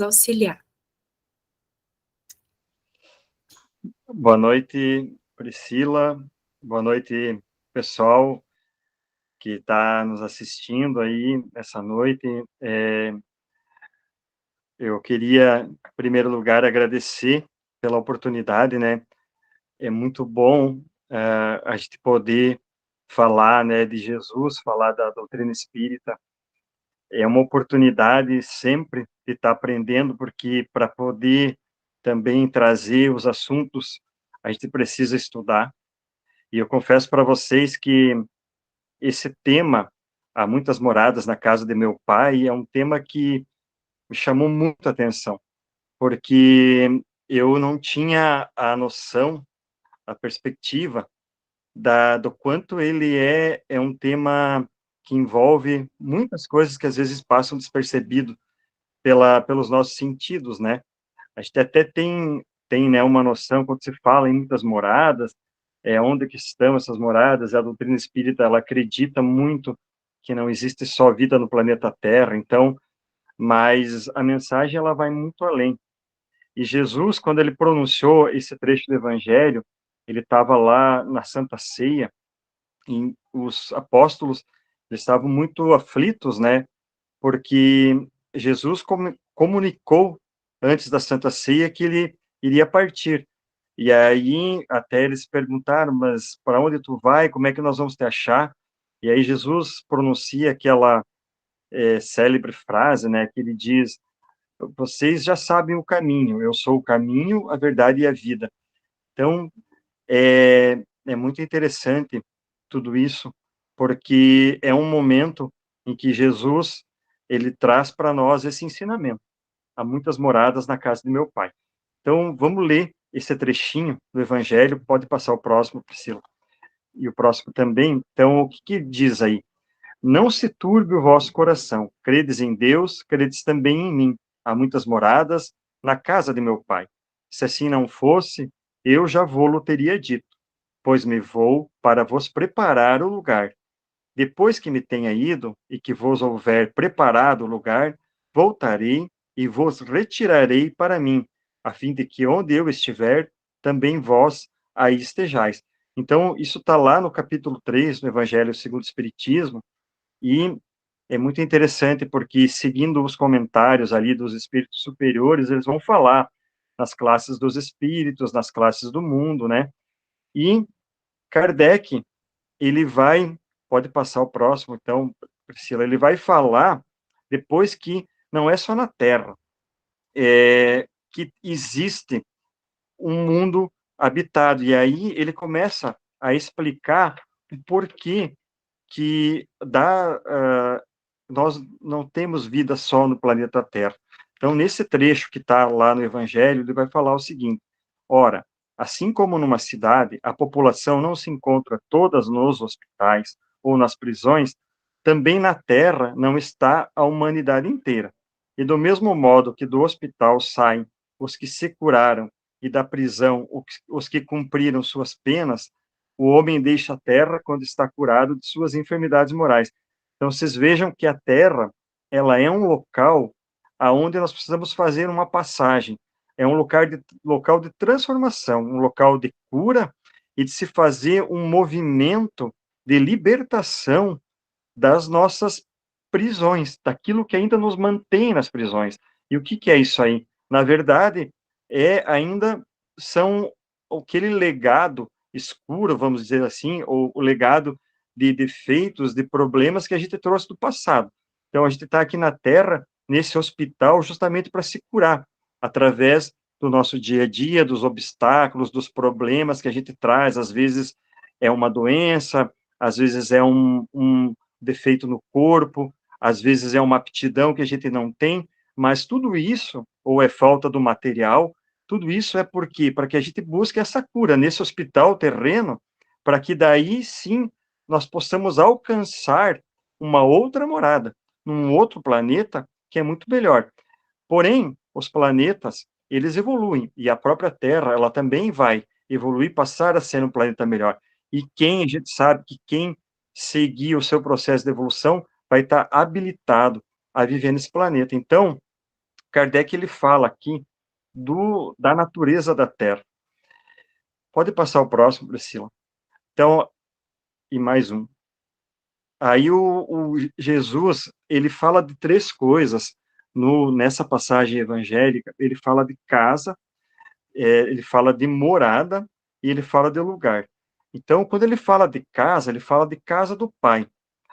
auxiliar. Boa noite, Priscila. Boa noite, pessoal que está nos assistindo aí essa noite. Eu queria, em primeiro lugar, agradecer pela oportunidade, né? É muito bom a gente poder falar, né, de Jesus, falar da doutrina espírita. É uma oportunidade sempre de estar aprendendo, porque para poder também trazer os assuntos, a gente precisa estudar. E eu confesso para vocês que esse tema, há muitas moradas na casa de meu pai, é um tema que me chamou muito a atenção, porque eu não tinha a noção, a perspectiva do quanto ele é um tema que envolve muitas coisas que às vezes passam despercebido pelos nossos sentidos, né? A gente até tem, né, uma noção quando se fala em muitas moradas, onde que estão essas moradas. A doutrina espírita, ela acredita muito que não existe só vida no planeta Terra, então, mas a mensagem, ela vai muito além. E Jesus, quando ele pronunciou esse trecho do Evangelho, ele estava lá na Santa Ceia, e os apóstolos eles estavam muito aflitos, né, porque Jesus comunicou antes da Santa Ceia que ele iria partir. E aí até eles perguntaram, mas para onde tu vai? Como é que nós vamos te achar? E aí Jesus pronuncia aquela célebre frase, né, que ele diz: vocês já sabem o caminho, eu sou o caminho, a verdade e a vida. Então, é muito interessante tudo isso, porque é um momento em que Jesus, ele traz para nós esse ensinamento. Há muitas moradas na casa de meu pai. Então, vamos ler esse trechinho do Evangelho. Pode passar o próximo, Priscila. E o próximo também. Então, o que, que diz aí? Não se turbe o vosso coração. Credes em Deus, credes também em mim. Há muitas moradas na casa de meu pai. Se assim não fosse, eu já vou-lo teria dito, pois me vou para vos preparar o lugar. Depois que me tenha ido e que vos houver preparado o lugar, voltarei e vos retirarei para mim, a fim de que onde eu estiver, também vós aí estejais. Então, isso está lá no capítulo 3 do Evangelho segundo o Espiritismo, e é muito interessante porque, seguindo os comentários ali dos espíritos superiores, eles vão falar nas classes dos espíritos, nas classes do mundo, né? E Kardec, ele vai, pode passar o próximo, então, Priscila, ele vai falar depois que não é só na Terra, que existe um mundo habitado, e aí ele começa a explicar o porquê que nós não temos vida só no planeta Terra. Então, nesse trecho que está lá no Evangelho, ele vai falar o seguinte: ora, assim como numa cidade a população não se encontra todas nos hospitais ou nas prisões, também na Terra não está a humanidade inteira. E do mesmo modo que do hospital saem os que se curaram e da prisão os que cumpriram suas penas, o homem deixa a terra quando está curado de suas enfermidades morais. Então, vocês vejam que a terra, ela é um local aonde nós precisamos fazer uma passagem. É um local de transformação, um local de cura e de se fazer um movimento de libertação das nossas prisões, daquilo que ainda nos mantém nas prisões. E o que, que é isso aí? Na verdade, ainda são aquele legado escuro, vamos dizer assim, ou o legado de defeitos, de problemas que a gente trouxe do passado. Então, a gente está aqui na Terra, nesse hospital, justamente para se curar, através do nosso dia a dia, dos obstáculos, dos problemas que a gente traz. Às vezes é uma doença, às vezes é um defeito no corpo, às vezes é uma aptidão que a gente não tem, mas tudo isso, ou é falta do material, tudo isso é porque para que a gente busque essa cura nesse hospital terreno, para que daí sim nós possamos alcançar uma outra morada, num outro planeta que é muito melhor. Porém, os planetas, eles evoluem, e a própria Terra, ela também vai evoluir, passar a ser um planeta melhor. E a gente sabe que quem seguir o seu processo de evolução vai estar habilitado a viver nesse planeta. Então, Kardec ele fala aqui da natureza da Terra. Pode passar o próximo, Priscila. Então, e mais um. Aí o Jesus, ele fala de três coisas nessa passagem evangélica. Ele fala de casa, ele fala de morada e ele fala de lugar. Então, quando ele fala de casa, ele fala de casa do Pai.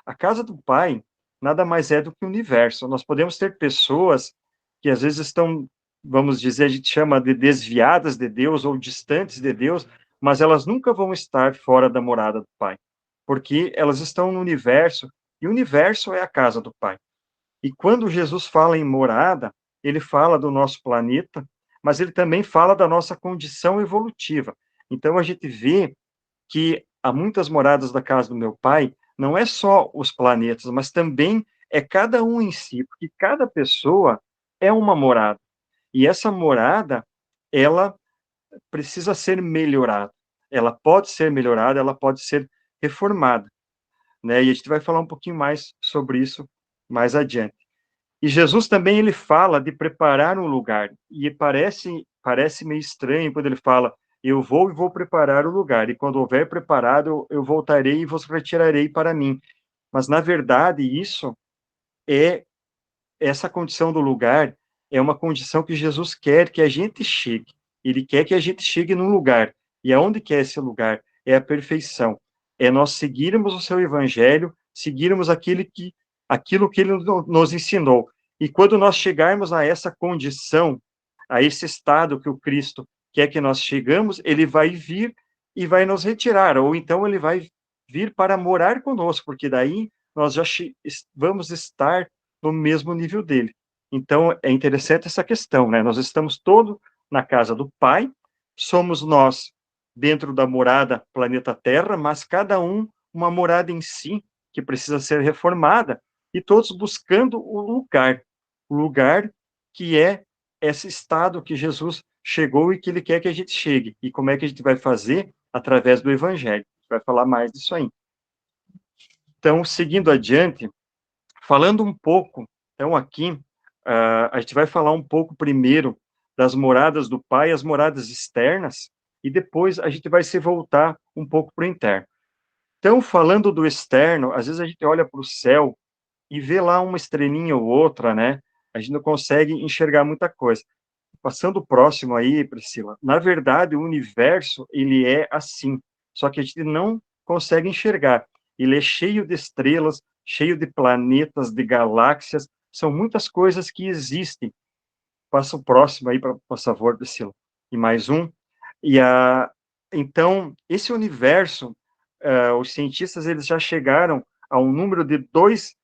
A casa do Pai nada mais é do que o universo. Nós podemos ter pessoas que às vezes estão, vamos dizer, a gente chama de desviadas de Deus ou distantes de Deus, mas elas nunca vão estar fora da morada do Pai, porque elas estão no universo, e o universo é a casa do Pai. E quando Jesus fala em morada, ele fala do nosso planeta, mas ele também fala da nossa condição evolutiva. Então a gente vê que há muitas moradas da casa do meu pai, não é só os planetas, mas também é cada um em si, porque cada pessoa é uma morada. E essa morada, ela precisa ser melhorada. Ela pode ser melhorada, ela pode ser reformada, né? E a gente vai falar um pouquinho mais sobre isso mais adiante. E Jesus também ele fala de preparar um lugar. E parece meio estranho quando ele fala: eu vou e vou preparar o lugar, e quando houver preparado, eu voltarei e vos retirarei para mim. Mas na verdade, isso é essa condição do lugar é uma condição que Jesus quer que a gente chegue. Ele quer que a gente chegue num lugar. E aonde que é esse lugar? É a perfeição. É nós seguirmos o seu evangelho, seguirmos aquilo que ele nos ensinou. E quando nós chegarmos a essa condição, a esse estado que o Cristo quer que nós chegamos, ele vai vir e vai nos retirar, ou então ele vai vir para morar conosco, porque daí nós já vamos estar no mesmo nível dele. Então, é interessante essa questão, né? Nós estamos todos na casa do Pai, somos nós dentro da morada planeta Terra, mas cada um uma morada em si, que precisa ser reformada, e todos buscando o lugar que é esse estado que Jesus chegou e que ele quer que a gente chegue. E como é que a gente vai fazer? Através do Evangelho. A gente vai falar mais disso aí. Então, seguindo adiante, falando um pouco, então aqui, a gente vai falar um pouco primeiro das moradas do Pai, as moradas externas, e depois a gente vai se voltar um pouco para o interno. Então, falando do externo, às vezes a gente olha para o céu e vê lá uma estrelinha ou outra, né? A gente não consegue enxergar muita coisa. Passando próximo aí, Priscila, na verdade, o universo, ele é assim, só que a gente não consegue enxergar. Ele é cheio de estrelas, cheio de planetas, de galáxias, são muitas coisas que existem. Passa o próximo aí, por favor, Priscila. E mais um. Então, esse universo, os cientistas eles já chegaram a um número de 2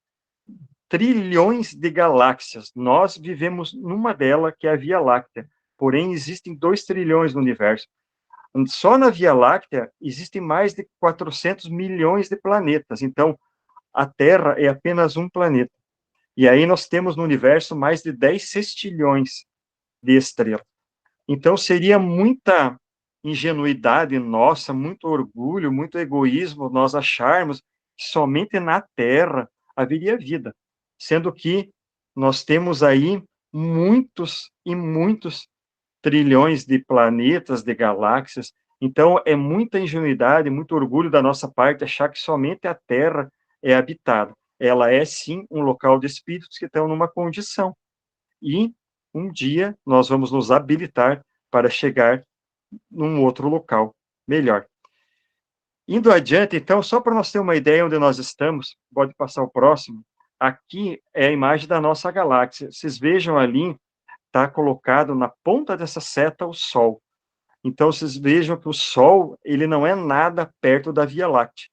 trilhões de galáxias. Nós vivemos numa delas, que é a Via Láctea. Porém, existem 2 trilhões no universo. Só na Via Láctea existem mais de 400 milhões de planetas. Então, a Terra é apenas um planeta. E aí nós temos no universo mais de 10 sextilhões de estrelas. Então, seria muita ingenuidade nossa, muito orgulho, muito egoísmo nós acharmos que somente na Terra haveria vida, sendo que nós temos aí muitos e muitos trilhões de planetas, de galáxias. Então, é muita ingenuidade, muito orgulho da nossa parte achar que somente a Terra é habitada. Ela é, sim, um local de espíritos que estão numa condição. E um dia nós vamos nos habilitar para chegar num outro local melhor. Indo adiante, então, só para nós ter uma ideia onde nós estamos, pode passar o próximo. Aqui é a imagem da nossa galáxia. Vocês vejam ali, está colocado na ponta dessa seta o Sol. Então, vocês vejam que o Sol, ele não é nada perto da Via Láctea.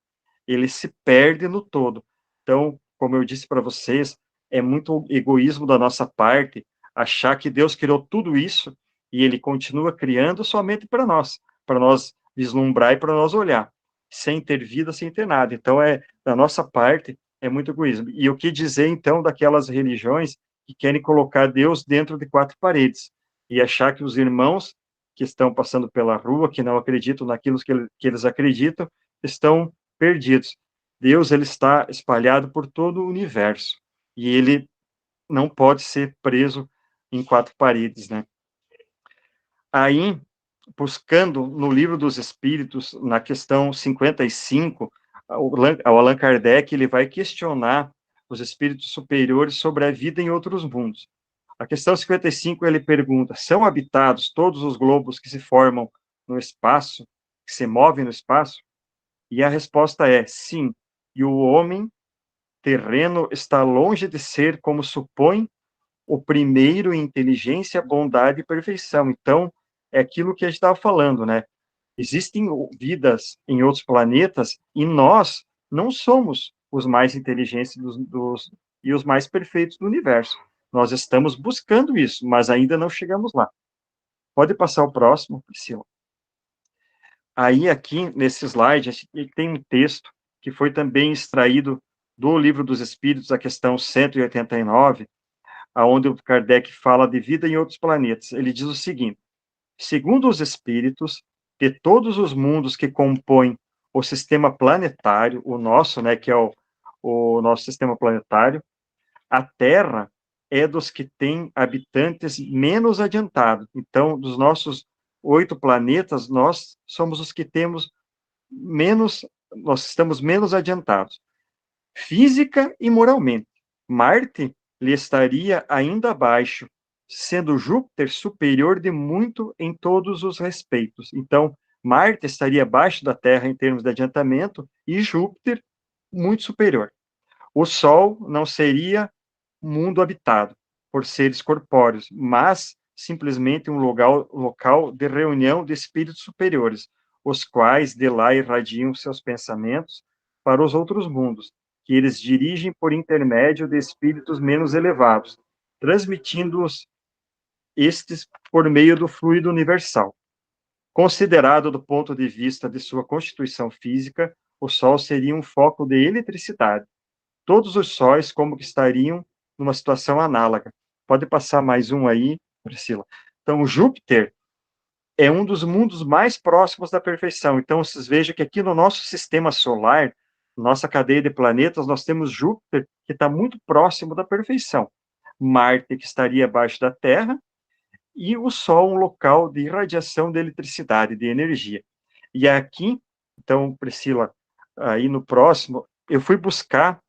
Ele se perde no todo. Então, como eu disse para vocês, é muito egoísmo da nossa parte achar que Deus criou tudo isso e ele continua criando somente para nós vislumbrar e para nós olhar, sem ter vida, sem ter nada. Então, da nossa parte, é muito egoísmo. E o que dizer, então, daquelas religiões que querem colocar Deus dentro de 4 paredes e achar que os irmãos que estão passando pela rua, que não acreditam naquilo que eles acreditam, estão perdidos. Deus, ele está espalhado por todo o universo e ele não pode ser preso em quatro paredes, né? Aí, buscando no Livro dos Espíritos, na questão 55, o Allan Kardec ele vai questionar os espíritos superiores sobre a vida em outros mundos. A questão 55, ele pergunta, são habitados todos os globos que se formam no espaço, que se movem no espaço? E a resposta é sim, e o homem terreno está longe de ser, como supõe, o primeiro em inteligência, bondade e perfeição. Então, é aquilo que a gente estava falando, né? Existem vidas em outros planetas e nós não somos os mais inteligentes e os mais perfeitos do universo. Nós estamos buscando isso, mas ainda não chegamos lá. Pode passar o próximo, Priscila. Aí, aqui, nesse slide, a gente tem um texto que foi também extraído do Livro dos Espíritos, a questão 189, aonde o Kardec fala de vida em outros planetas. Ele diz o seguinte, segundo os espíritos, de todos os mundos que compõem o sistema planetário, o nosso, né, que é o nosso sistema planetário, a Terra é dos que tem habitantes menos adiantados. Então, dos nossos 8 planetas, nós somos os que temos menos, nós estamos menos adiantados, física e moralmente. Marte lhe estaria ainda abaixo, sendo Júpiter superior de muito em todos os respeitos. Então, Marte estaria abaixo da Terra em termos de adiantamento e Júpiter muito superior. O Sol não seria mundo habitado por seres corpóreos, mas simplesmente um local de reunião de espíritos superiores, os quais de lá irradiam seus pensamentos para os outros mundos, que eles dirigem por intermédio de espíritos menos elevados, transmitindo-os estes por meio do fluido universal. Considerado do ponto de vista de sua constituição física, o Sol seria um foco de eletricidade. Todos os sóis como que estariam numa situação análoga. Pode passar mais um aí, Priscila. Então, Júpiter é um dos mundos mais próximos da perfeição. Então, vocês vejam que aqui no nosso sistema solar, nossa cadeia de planetas, nós temos Júpiter, que está muito próximo da perfeição. Marte, que estaria abaixo da Terra, e o Sol, um local de irradiação de eletricidade, de energia. E aqui, então, Priscila, aí no próximo, eu fui buscar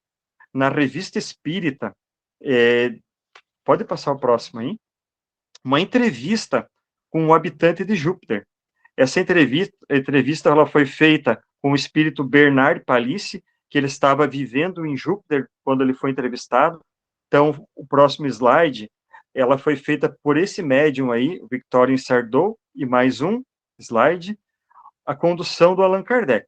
na Revista Espírita, pode passar o próximo aí, uma entrevista com um habitante de Júpiter. Essa entrevista ela foi feita com o espírito Bernard Palissy, que ele estava vivendo em Júpiter quando ele foi entrevistado. Então, o próximo slide, ela foi feita por esse médium aí, o Victorien Sardou, e mais um slide, a condução do Allan Kardec.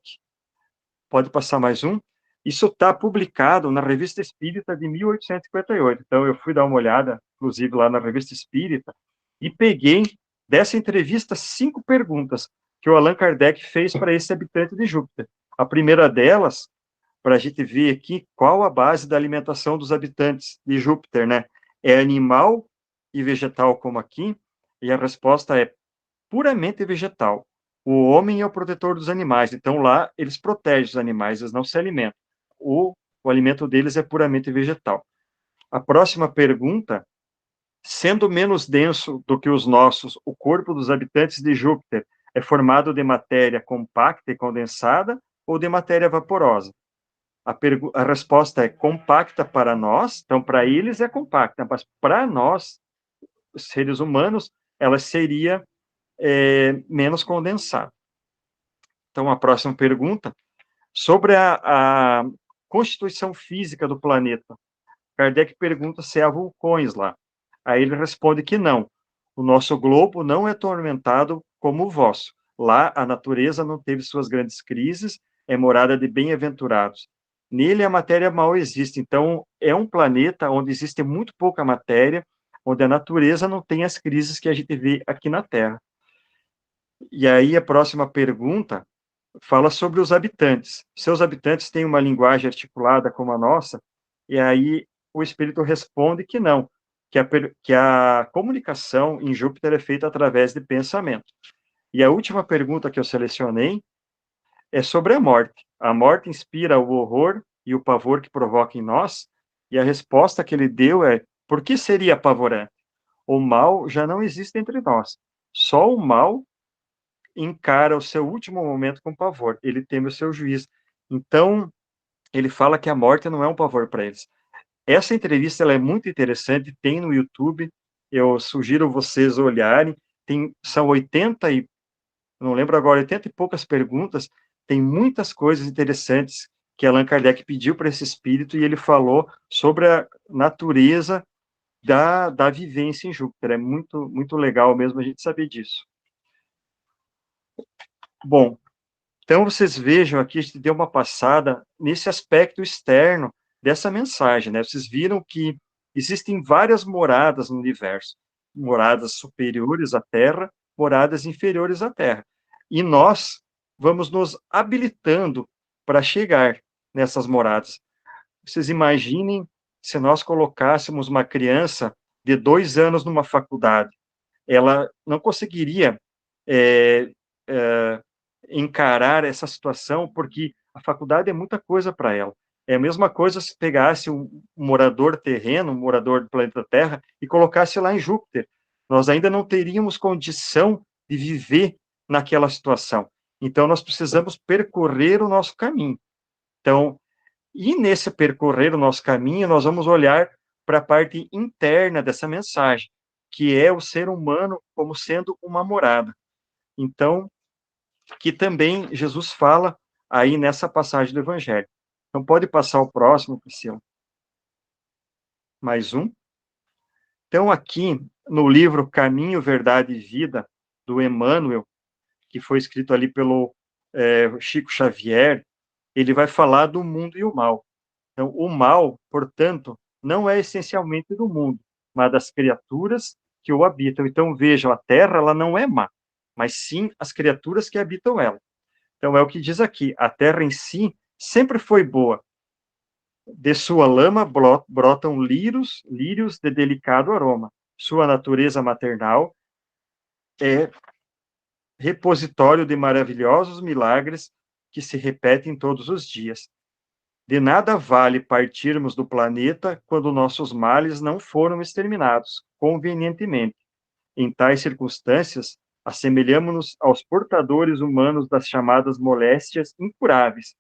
Pode passar mais um? Isso está publicado na Revista Espírita de 1858. Então, eu fui dar uma olhada, inclusive, lá na Revista Espírita, e peguei dessa entrevista 5 perguntas que o Allan Kardec fez para esse habitante de Júpiter. A primeira delas, para a gente ver aqui qual a base da alimentação dos habitantes de Júpiter, né? É animal e vegetal, como aqui? E a resposta é puramente vegetal. O homem é o protetor dos animais, então lá eles protegem os animais, eles não se alimentam. O alimento deles é puramente vegetal. A próxima pergunta, sendo menos denso do que os nossos, o corpo dos habitantes de Júpiter é formado de matéria compacta e condensada ou de matéria vaporosa? A resposta é compacta para nós, então para eles é compacta, mas para nós, os seres humanos, ela seria menos condensada. Então, a próxima pergunta, sobre a constituição física do planeta. Kardec pergunta se há vulcões lá. Aí ele responde que não. O nosso globo não é atormentado como o vosso. Lá a natureza não teve suas grandes crises, é morada de bem-aventurados. Nele a matéria mal existe. Então, é um planeta onde existe muito pouca matéria, onde a natureza não tem as crises que a gente vê aqui na Terra. E aí a próxima pergunta fala sobre os habitantes. Seus habitantes têm uma linguagem articulada como a nossa? E aí o espírito responde que não, que a comunicação em Júpiter é feita através de pensamento. E a última pergunta que eu selecionei é sobre a morte. A morte inspira o horror e o pavor que provoca em nós? E a resposta que ele deu é: por que seria apavorante? O mal já não existe entre nós. Só o mal encara o seu último momento com pavor. Ele teme o seu juízo. Então, ele fala que a morte não é um pavor para eles. Essa entrevista ela é muito interessante, tem no YouTube, eu sugiro vocês olharem, são 80 e, não lembro agora, 80 e poucas perguntas, tem muitas coisas interessantes que Allan Kardec pediu para esse espírito e ele falou sobre a natureza da vivência em Júpiter. É muito, muito legal mesmo a gente saber disso. Bom, então vocês vejam aqui, a gente deu uma passada nesse aspecto externo dessa mensagem, né? Vocês viram que existem várias moradas no universo, moradas superiores à Terra, moradas inferiores à Terra. E nós vamos nos habilitando para chegar nessas moradas. Vocês imaginem se nós colocássemos uma criança de 2 anos numa faculdade, ela não conseguiria é, é, encarar essa situação, porque a faculdade é muita coisa para ela. É a mesma coisa se pegasse um morador terreno, um morador do planeta Terra, e colocasse lá em Júpiter. Nós ainda não teríamos condição de viver naquela situação. Então, nós precisamos percorrer o nosso caminho. Então, e nesse percorrer o nosso caminho, nós vamos olhar para a parte interna dessa mensagem, que é o ser humano como sendo uma morada. Então, que também Jesus fala aí nessa passagem do Evangelho. Então, pode passar o próximo, Priscila. Mais um. Então, aqui no livro Caminho, Verdade e Vida, do Emmanuel, que foi escrito ali pelo Chico Xavier, ele vai falar do mundo e o mal. Então, o mal, portanto, não é essencialmente do mundo, mas das criaturas que o habitam. Então, vejam, a Terra ela não é má, mas sim as criaturas que habitam ela. Então, é o que diz aqui, a Terra em si sempre foi boa. De sua lama brotam lírios de delicado aroma. Sua natureza maternal é repositório de maravilhosos milagres que se repetem todos os dias. De nada vale partirmos do planeta quando nossos males não foram exterminados convenientemente. Em tais circunstâncias, assemelhamos-nos aos portadores humanos das chamadas moléstias incuráveis.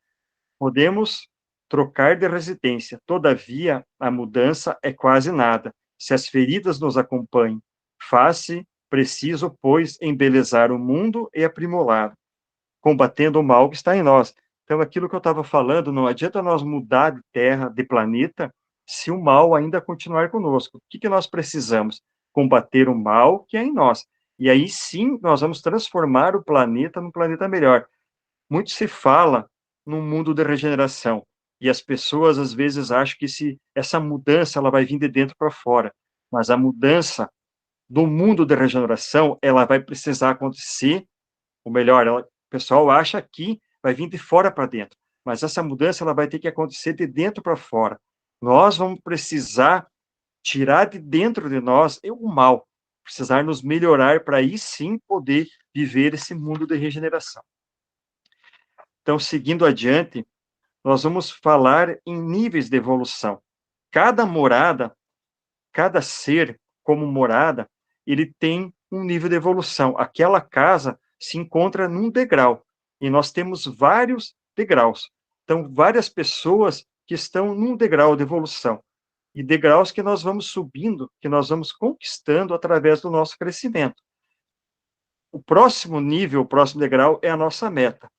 Podemos trocar de residência, todavia a mudança é quase nada, se as feridas nos acompanhem. Faz-se preciso, pois, embelezar o mundo e aprimorá-lo, combatendo o mal que está em nós. Então, aquilo que eu estava falando, não adianta nós mudar de terra, de planeta, se o mal ainda continuar conosco. O que, que nós precisamos? Combater o mal que é em nós. E aí sim, nós vamos transformar o planeta num planeta melhor. Muito se fala num mundo de regeneração, e as pessoas às vezes acham que essa mudança ela vai vir de dentro para fora, mas a mudança do mundo de regeneração, ela vai precisar acontecer, ou melhor, o pessoal acha que vai vir de fora para dentro, mas essa mudança ela vai ter que acontecer de dentro para fora. Nós vamos precisar tirar de dentro de nós o mal, precisar nos melhorar para aí sim poder viver esse mundo de regeneração. Então, seguindo adiante, nós vamos falar em níveis de evolução. Cada morada, cada ser como morada, ele tem um nível de evolução. Aquela casa se encontra num degrau, e nós temos vários degraus. Então, várias pessoas que estão num degrau de evolução, e degraus que nós vamos subindo, que nós vamos conquistando através do nosso crescimento. O próximo nível, o próximo degrau é a nossa meta.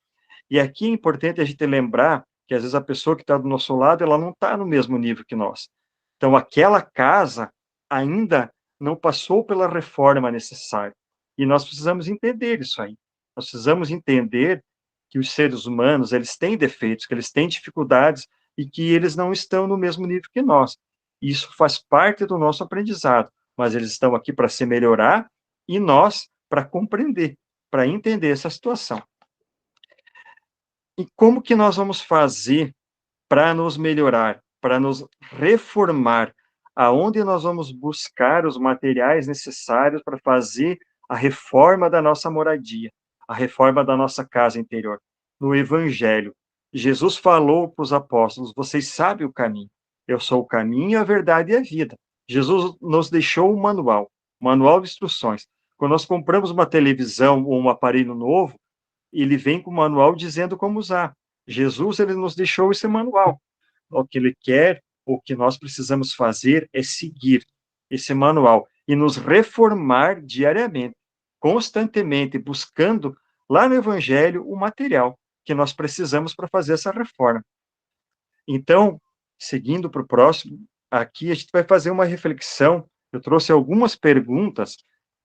E aqui é importante a gente lembrar que, às vezes, a pessoa que está do nosso lado, ela não está no mesmo nível que nós. Então, aquela casa ainda não passou pela reforma necessária. E nós precisamos entender isso aí. Nós precisamos entender que os seres humanos, eles têm defeitos, que eles têm dificuldades e que eles não estão no mesmo nível que nós. Isso faz parte do nosso aprendizado, mas eles estão aqui para se melhorar e nós para compreender, para entender essa situação. E como que nós vamos fazer para nos melhorar, para nos reformar? Aonde nós vamos buscar os materiais necessários para fazer a reforma da nossa moradia, a reforma da nossa casa interior? No Evangelho. Jesus falou para os apóstolos: vocês sabem o caminho. Eu sou o caminho, a verdade e a vida. Jesus nos deixou um manual. manual de instruções. Quando nós compramos uma televisão ou um aparelho novo, ele vem com o manual dizendo como usar. Jesus, ele nos deixou esse manual. O que ele quer, o que nós precisamos fazer é seguir esse manual e nos reformar diariamente, constantemente, buscando lá no Evangelho o material que nós precisamos para fazer essa reforma. Então, seguindo para o próximo, aqui a gente vai fazer uma reflexão. Eu trouxe algumas perguntas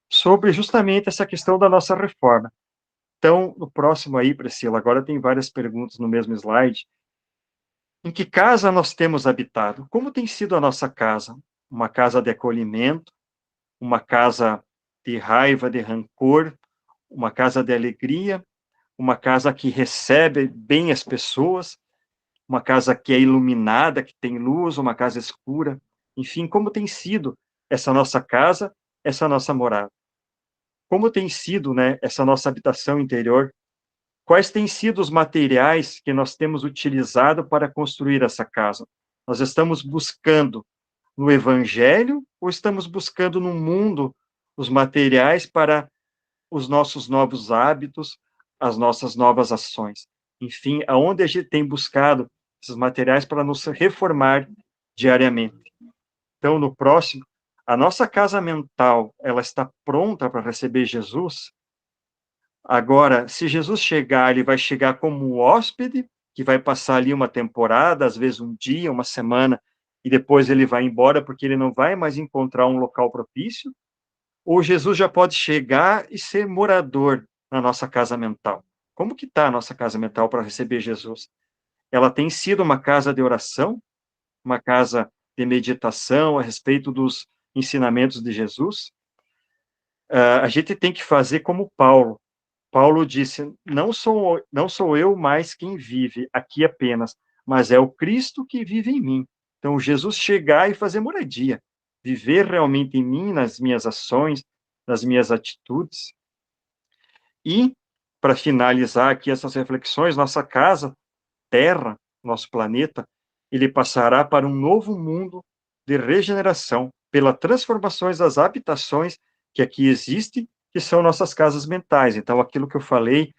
sobre justamente essa questão da nossa reforma. Então, no próximo aí, Priscila, agora tem várias perguntas no mesmo slide. Em que casa nós temos habitado? Como tem sido a nossa casa? Uma casa de acolhimento? Uma casa de raiva, de rancor? Uma casa de alegria? Uma casa que recebe bem as pessoas? Uma casa que é iluminada, que tem luz? Uma casa escura? Enfim, como tem sido essa nossa casa, essa nossa morada? Como tem sido, né, essa nossa habitação interior? Quais têm sido os materiais que nós temos utilizado para construir essa casa? Nós estamos buscando no Evangelho ou estamos buscando no mundo os materiais para os nossos novos hábitos, as nossas novas ações? Enfim, aonde a gente tem buscado esses materiais para nos reformar diariamente? Então, no próximo, a nossa casa mental, ela está pronta para receber Jesus? Agora, se Jesus chegar, ele vai chegar como um hóspede, que vai passar ali uma temporada, às vezes um dia, uma semana, e depois ele vai embora porque ele não vai mais encontrar um local propício? Ou Jesus já pode chegar e ser morador na nossa casa mental? Como que está a nossa casa mental para receber Jesus? Ela tem sido uma casa de oração, uma casa de meditação a respeito dos ensinamentos de Jesus? A gente tem que fazer como Paulo. Paulo disse: não sou eu mais quem vive aqui apenas, mas é o Cristo que vive em mim. Então, Jesus chegar e fazer moradia, viver realmente em mim, nas minhas ações, nas minhas atitudes. E, para finalizar aqui essas reflexões, nossa casa, Terra, nosso planeta, ele passará para um novo mundo de regeneração, pelas transformações das habitações que aqui existem, que são nossas casas mentais. Então, aquilo que eu falei,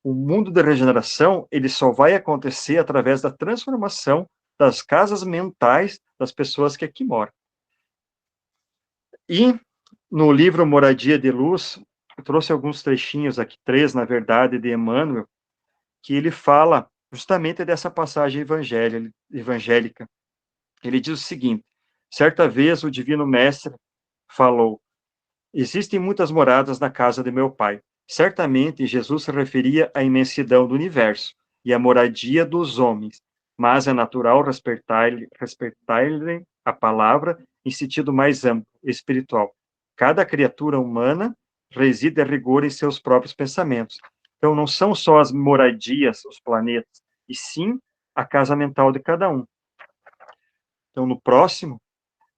o mundo da regeneração, ele só vai acontecer através da transformação das casas mentais das pessoas que aqui moram. E no livro Moradia de Luz, eu trouxe alguns trechinhos aqui, 3, na verdade, de Emmanuel, que ele fala justamente dessa passagem evangélica. Ele diz o seguinte: certa vez o Divino Mestre falou: existem muitas moradas na casa de meu Pai. Certamente Jesus se referia à imensidão do universo e à moradia dos homens, mas é natural respeitar-lhe a palavra em sentido mais amplo, espiritual. Cada criatura humana reside a rigor em seus próprios pensamentos. Então, não são só as moradias, os planetas, e sim a casa mental de cada um. Então, no próximo,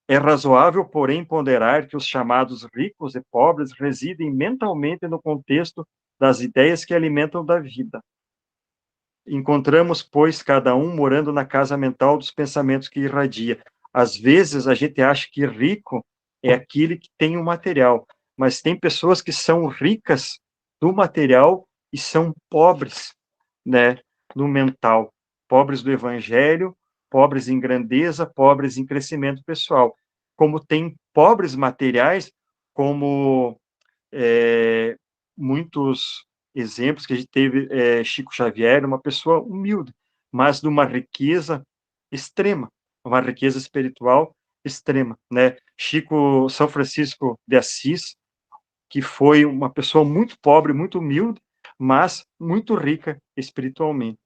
é razoável, porém, ponderar que os chamados ricos e pobres residem mentalmente no contexto das ideias que alimentam da vida. Encontramos, pois, cada um morando na casa mental dos pensamentos que irradia. Às vezes, a gente acha que rico é aquele que tem o material, mas tem pessoas que são ricas do material e são pobres, né, no mental, pobres do evangelho, pobres em grandeza, pobres em crescimento pessoal. Como tem pobres materiais, como muitos exemplos que a gente teve, Chico Xavier, uma pessoa humilde, mas de uma riqueza extrema, uma riqueza espiritual extrema, né? São Francisco de Assis, que foi uma pessoa muito pobre, muito humilde, mas muito rica espiritualmente.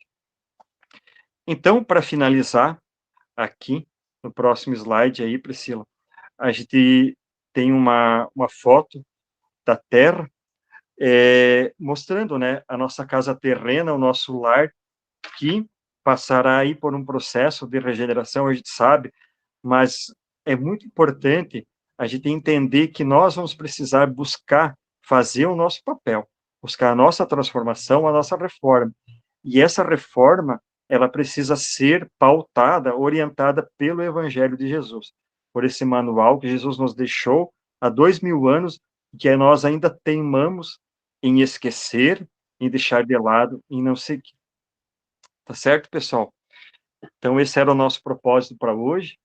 Então, para finalizar, aqui, no próximo slide aí, Priscila, a gente tem uma foto da Terra, mostrando, né, a nossa casa terrena, o nosso lar, que passará aí por um processo de regeneração, a gente sabe, mas é muito importante a gente entender que nós vamos precisar buscar fazer o nosso papel, buscar a nossa transformação, a nossa reforma. E essa reforma, ela precisa ser pautada, orientada pelo Evangelho de Jesus, por esse manual que Jesus nos deixou há 2000 anos, que nós ainda teimamos em esquecer, em deixar de lado, em não seguir. Tá certo, pessoal? Então, esse era o nosso propósito para hoje,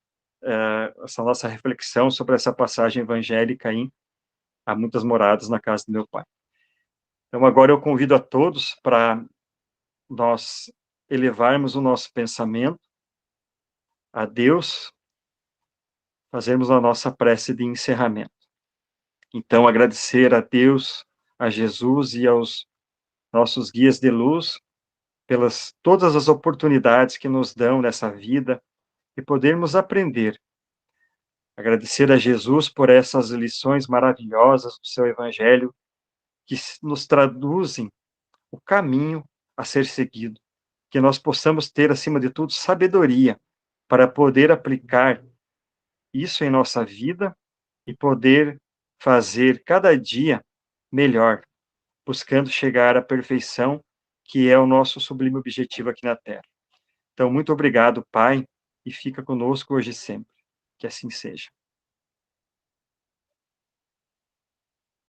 essa nossa reflexão sobre essa passagem evangélica em Há Muitas Moradas na Casa do Meu Pai. Então, agora eu convido a todos para nós elevarmos o nosso pensamento a Deus, fazermos a nossa prece de encerramento. Então, agradecer a Deus, a Jesus e aos nossos guias de luz pelas todas as oportunidades que nos dão nessa vida e podermos aprender. Agradecer a Jesus por essas lições maravilhosas do seu Evangelho que nos traduzem o caminho a ser seguido. Que nós possamos ter, acima de tudo, sabedoria para poder aplicar isso em nossa vida e poder fazer cada dia melhor, buscando chegar à perfeição, que é o nosso sublime objetivo aqui na Terra. Então, muito obrigado, Pai, e fica conosco hoje e sempre. Que assim seja.